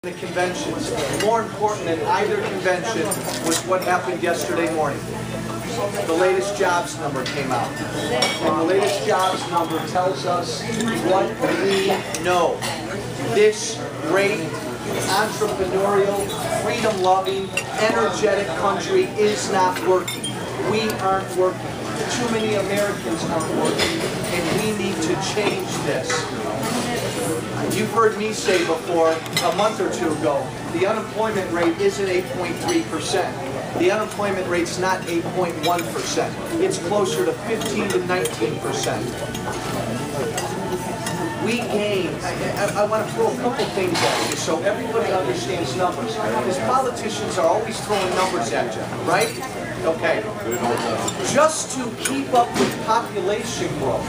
The conventions. More important than either convention was what happened yesterday morning. The latest jobs number came out. And the latest jobs number tells us what we know. This great, entrepreneurial, freedom-loving, energetic country is not working. We aren't working. Too many Americans aren't working, and we need to change this. You've heard me say before, a month or two ago, the unemployment rate isn't 8.3%. The unemployment rate's not 8.1%. It's closer to 15 to 19%. We gained, I want to throw a couple things at you so everybody understands numbers. Because politicians are always throwing numbers at you, right? Okay. Just to keep up with population growth,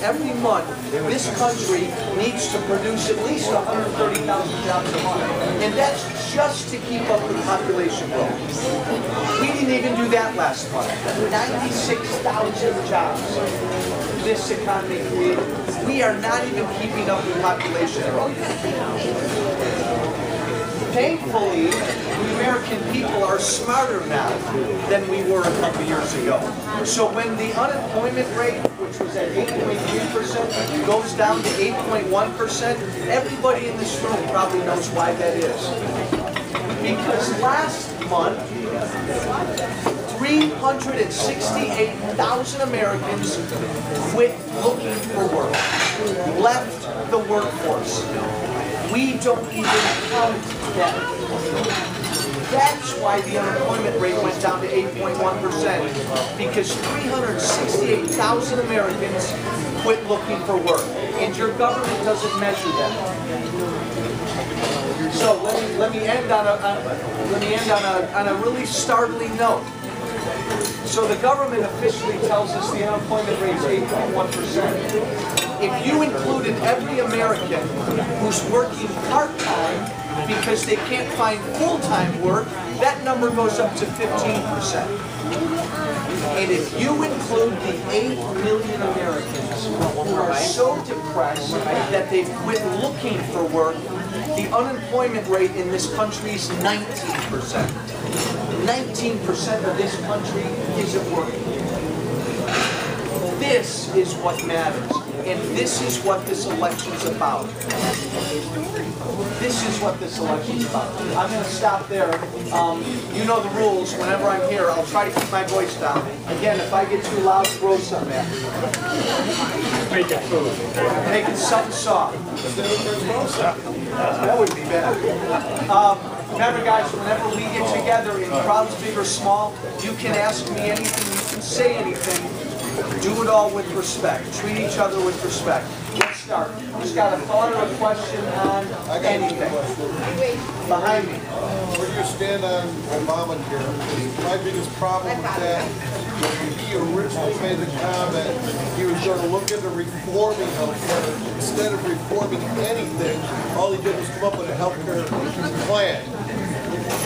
every month, this country needs to produce at least 130,000 jobs a month. And that's just to keep up with population growth. We didn't even do that last month. 96,000 jobs this economy created. We are not even keeping up with population growth. Thankfully, the American people are smarter now than we were a couple years ago. So when the unemployment rate, which was at 8.3%, goes down to 8.1%, everybody in this room probably knows why that is. Because last month, 368,000 Americans quit looking for work, left the workforce. We don't even count that. That's why the unemployment rate went down to 8.1%, because 368,000 Americans quit looking for work, and your government doesn't measure that. So let me end on a really startling note. So the government officially tells us the unemployment rate is 8.1%. If you included every American who's working part-time because they can't find full-time work, that number goes up to 15%. And if you include the 8 million Americans who are so depressed that they've quit looking for work, the unemployment rate in this country is 19%. 19% of this country isn't working. This is what matters. And this is what this election's about. This is what this election's about. I'm going to stop there. You know the rules. Whenever I'm here, I'll try to keep my voice down. Again, if I get too loud, throw something at me. Making food. Making something soft. That would be bad. Remember, guys, whenever we get together in crowds big or small, you can ask me anything, you can say anything. Do it all with respect. Treat each other with respect. Let's start. Who's got a thought or a question on anything? Behind me. Where do you stand on Obamacare? My biggest problem with that, when he originally made the comment, he was going to look into reforming healthcare. Instead of reforming anything, all he did was come up with a healthcare plan.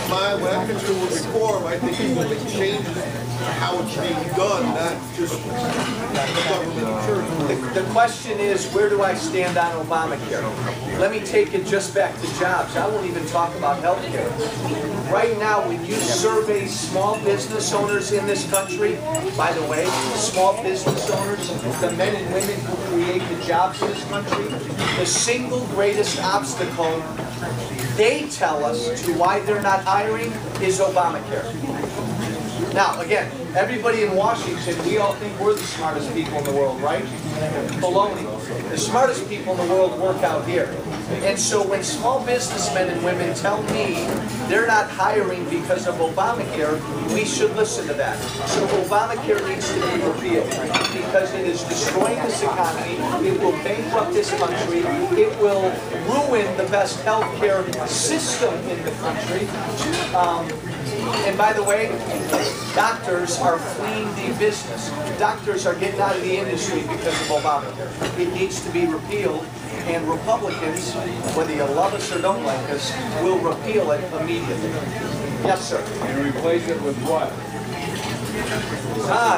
When I consider reform, I think he's going to change how it's being done, not just the government church. The question is, where do I stand on Obamacare? Let me take it just back to jobs. I won't even talk about health care. Right now, when you survey small business owners in this country, by the way, small business owners, the men and women who create the jobs in this country, the single greatest obstacle they tell us to why they're not hiring is Obamacare. Now, again, everybody in Washington, we all think we're the smartest people in the world, right? Baloney. The smartest people in the world work out here. And so when small businessmen and women tell me they're not hiring because of Obamacare, we should listen to that. So Obamacare needs to be repealed because it is destroying this economy, it will bankrupt this country, it will ruin the best healthcare system in the country. And by the way, doctors are fleeing the business. Doctors are getting out of the industry because of Obamacare. It needs to be repealed, and Republicans, whether you love us or don't like us, will repeal it immediately. Yes, sir. And replace it with what?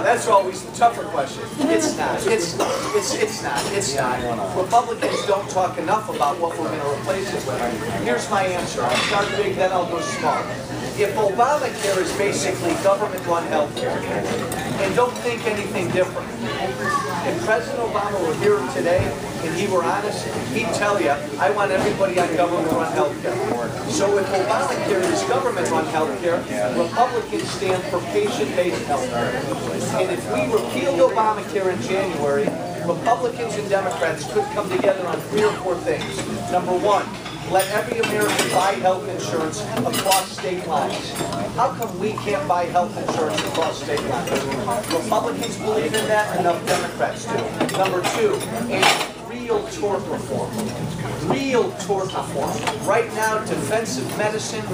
That's always the tougher question. It's not. It's not. Republicans don't talk enough about what we're going to replace it with. Here's my answer. I'll start big, then I'll go small. If Obamacare is basically government-run health care, and don't think anything different, if President Obama were here today and he were honest, he'd tell you, I want everybody on government-run health care. So if Obamacare is government-run health care, Republicans stand for patient-based health care. And if we repealed Obamacare in January, Republicans and Democrats could come together on 3 or 4 things. Number one, let every American buy health insurance across state lines. How come we can't buy health insurance across state lines? Republicans believe in that, enough Democrats do. Number 2, a real tort reform. Real tort reform. Right now, defensive medicine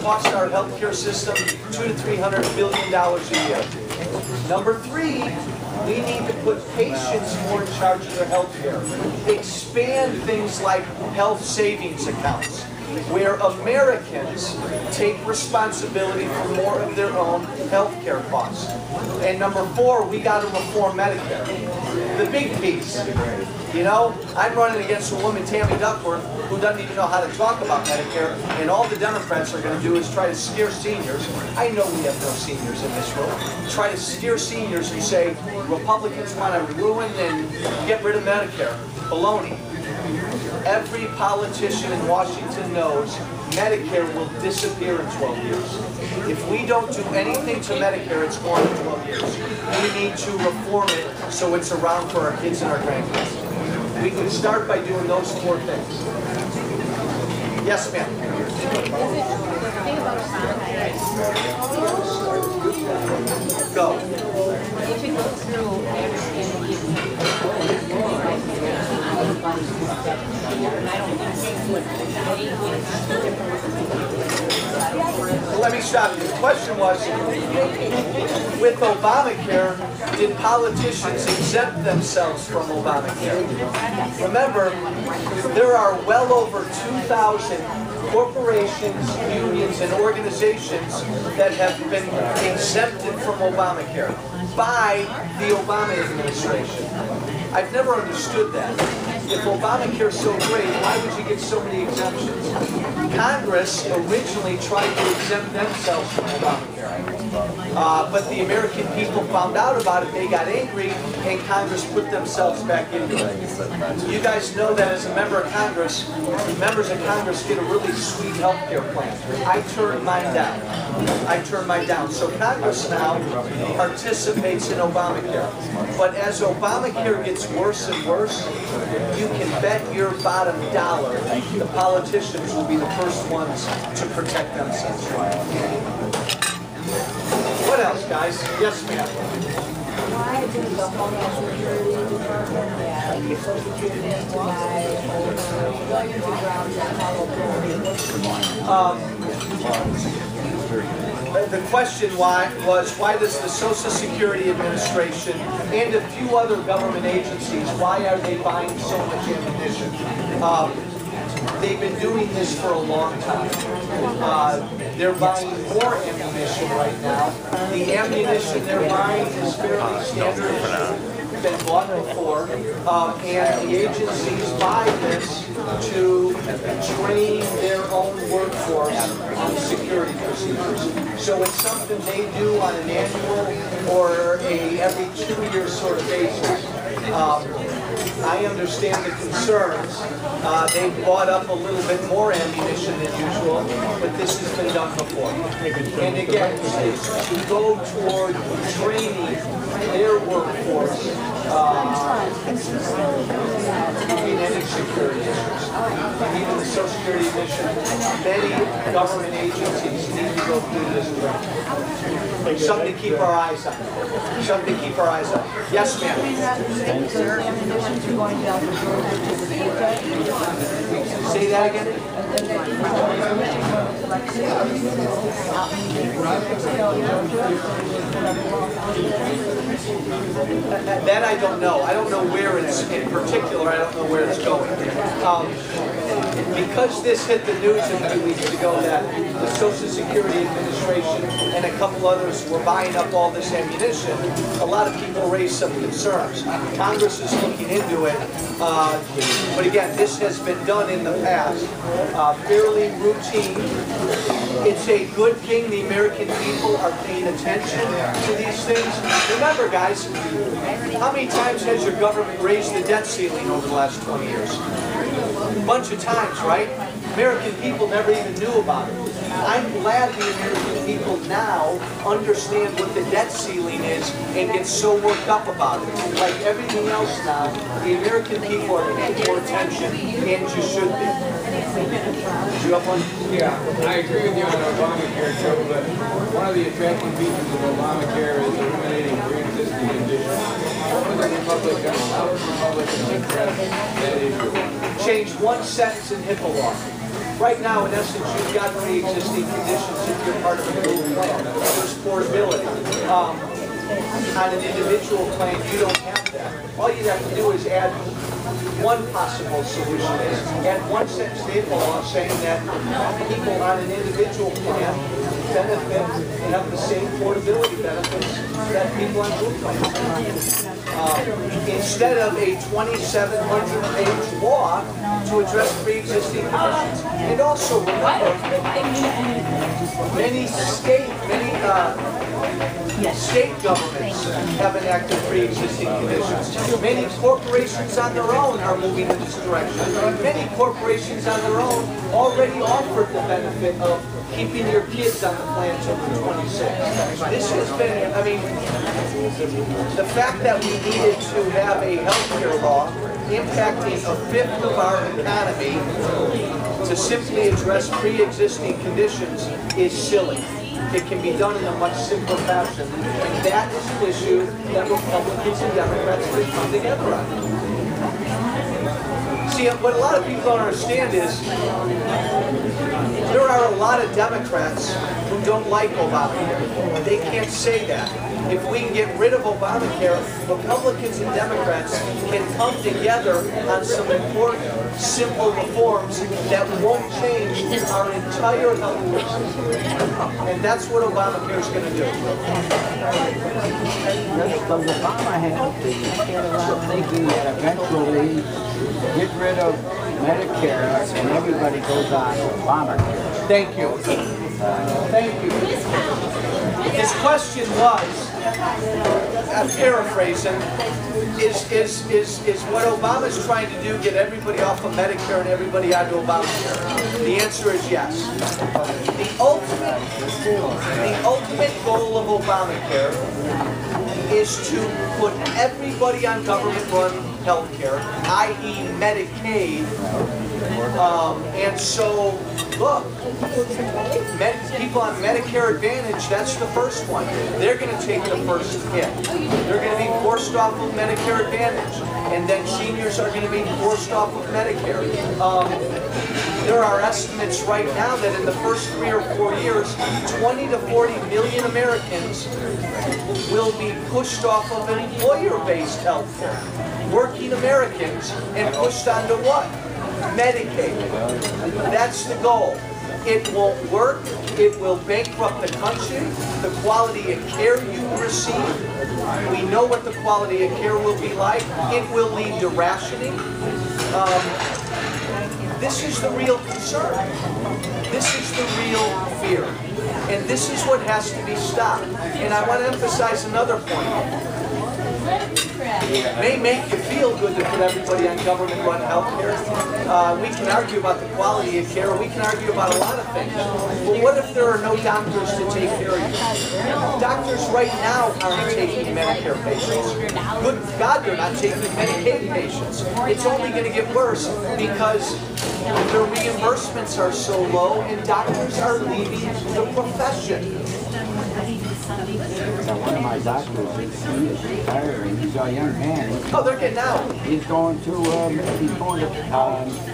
costs our healthcare system $200 to $300 billion a year. Number 3, we need to put patients more in charge of their health care. Expand things like health savings accounts, where Americans take responsibility for more of their own health care costs. And number 4, we got to reform Medicare. The big piece. You know, I'm running against a woman, Tammy Duckworth, who doesn't even know how to talk about Medicare, and all the Democrats are going to do is try to scare seniors. I know we have no seniors in this room. Try to scare seniors and say, Republicans want to ruin and get rid of Medicare. Baloney. Every politician in Washington knows Medicare will disappear in 12 years. If we don't do anything to Medicare, it's going in 12 years. We need to reform it so it's around for our kids and our grandkids. We can start by doing those 4 things. Yes, ma'am. Go. If it goes through Let me stop you. The question was, with Obamacare, did politicians exempt themselves from Obamacare? Remember, there are well over 2,000 corporations, unions, and organizations that have been exempted from Obamacare by the Obama administration. I've never understood that. If Obamacare is so great, why would you get so many exemptions? Congress originally tried to exempt themselves from Obamacare. But the American people found out about it, they got angry, and Congress put themselves back into it. You guys know that as a member of Congress, members of Congress get a really sweet health care plan. I turned mine down. So Congress now participates in Obamacare. But as Obamacare gets worse and worse, you can bet your bottom dollar the politicians will be the first ones to protect themselves. What else, guys? Yes, ma'am. Why did the Homeland Security Department and the Social Security provide over billions of grounds that The question was, why does the Social Security Administration and a few other government agencies, why are they buying so much ammunition? They've been doing this for a long time. They're buying more ammunition right now. The ammunition they're buying is fairly standard. Been bought before, and the agencies buy this to train their own workforce on security procedures. So it's something they do on an annual or every 2-year sort of basis. I understand the concerns. They've bought up a little bit more ammunition than usual, but this has been done before. And again, it's to go toward training their workforce in any security issues. Even the Social Security Commission, many government agencies need to go through this training. Something to keep our eyes on. Something to keep our eyes on. Yes, ma'am. Say that again. That I don't know. I don't know where it's, in particular, I don't know where it's going. Because this hit the news a few weeks ago that the Social Security Administration and a couple others were buying up all this ammunition, a lot of people raised some concerns. Congress is looking into it, but again, this has been done in the past, fairly routine. It's a good thing the American people are paying attention to these things. Remember, guys, how many times has your government raised the debt ceiling over the last 20 years? A bunch of times, right? American people never even knew about it. I'm glad the American people now understand what the debt ceiling is and get so worked up about it. Like everything else now, the American people are paying more attention, and you should be. Did you have one? Yeah, I agree with you on Obamacare too, but one of the attractive features of Obamacare is eliminating pre-existing conditions. Whether Republicans, House Republicans, Democrats, that issue. Change one sentence in HIPAA law. Right now, in essence, you've got pre-existing conditions if you're part of a group plan. There's portability. On an individual plan, you don't have that. All you have to do is add one possible solution is add one sentence to HIPAA law saying that people on an individual plan benefit and have the same portability benefits that people on group plans. Instead of a 2,700-page law to address pre-existing conditions. And also remember, many state governments have enacted pre-existing conditions. Many corporations on their own are moving in this direction. Many corporations on their own already offered the benefit of keeping your kids on the plan until they're 26. This has been, I mean, the fact that we needed to have a health care law impacting a fifth of our economy to simply address pre-existing conditions is silly. It can be done in a much simpler fashion. And that is an issue that Republicans and Democrats can come together on. See, what a lot of people don't understand is there are a lot of Democrats who don't like Obamacare. They can't say that. If we can get rid of Obamacare, Republicans and Democrats can come together on some important, simple reforms that won't change our entire health care system. And that's what Obamacare is going to do. But Obama had thinking that eventually get rid of Medicare and everybody goes on Obamacare. Thank you. Thank you. His question was, I'm paraphrasing, is what Obama's trying to do get everybody off of Medicare and everybody onto Obamacare? The answer is yes. The ultimate goal of Obamacare is to put everybody on government-run health care, i.e. Medicaid. And so, look, people on Medicare Advantage, that's the first one. They're going to take the first hit. They're going to be forced off of Medicare Advantage. And then seniors are going to be forced off of Medicare. There are estimates right now that in the first 3 or 4 years, 20 to 40 million Americans will be pushed off of employer-based health care. Working Americans and pushed onto what? Medicaid. That's the goal. It won't work. It will bankrupt the country. The quality of care you receive, we know what the quality of care will be like. It will lead to rationing. This is the real concern. This is the real fear. And this is what has to be stopped. And I want to emphasize another point. It may make you feel good to put everybody on government-run health care. We can argue about the quality of care. We can argue about a lot of things. But what if there are no doctors to take care of you? Doctors right now aren't taking Medicare patients. Good God, they're not taking Medicaid patients. It's only going to get worse because their reimbursements are so low and doctors are leaving the profession. One of my doctors, he is retiring. He's a young man. Oh, they're getting out. He's going to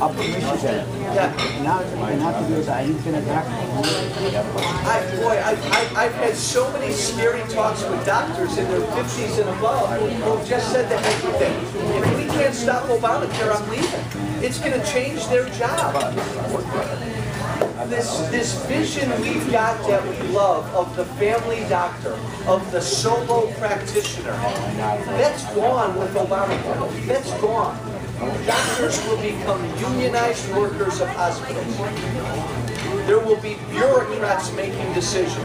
Upper Michigan. Yeah. Not to do that. He's going to doctor. I've had so many scary talks with doctors in their 50s and above who just said the heck with it. If we can't stop Obamacare, I'm leaving. It's going to change their job. This vision we've got that we love of the family doctor, of the solo practitioner, that's gone with Obamacare. That's gone. Doctors will become unionized workers of hospitals. There will be bureaucrats making decisions.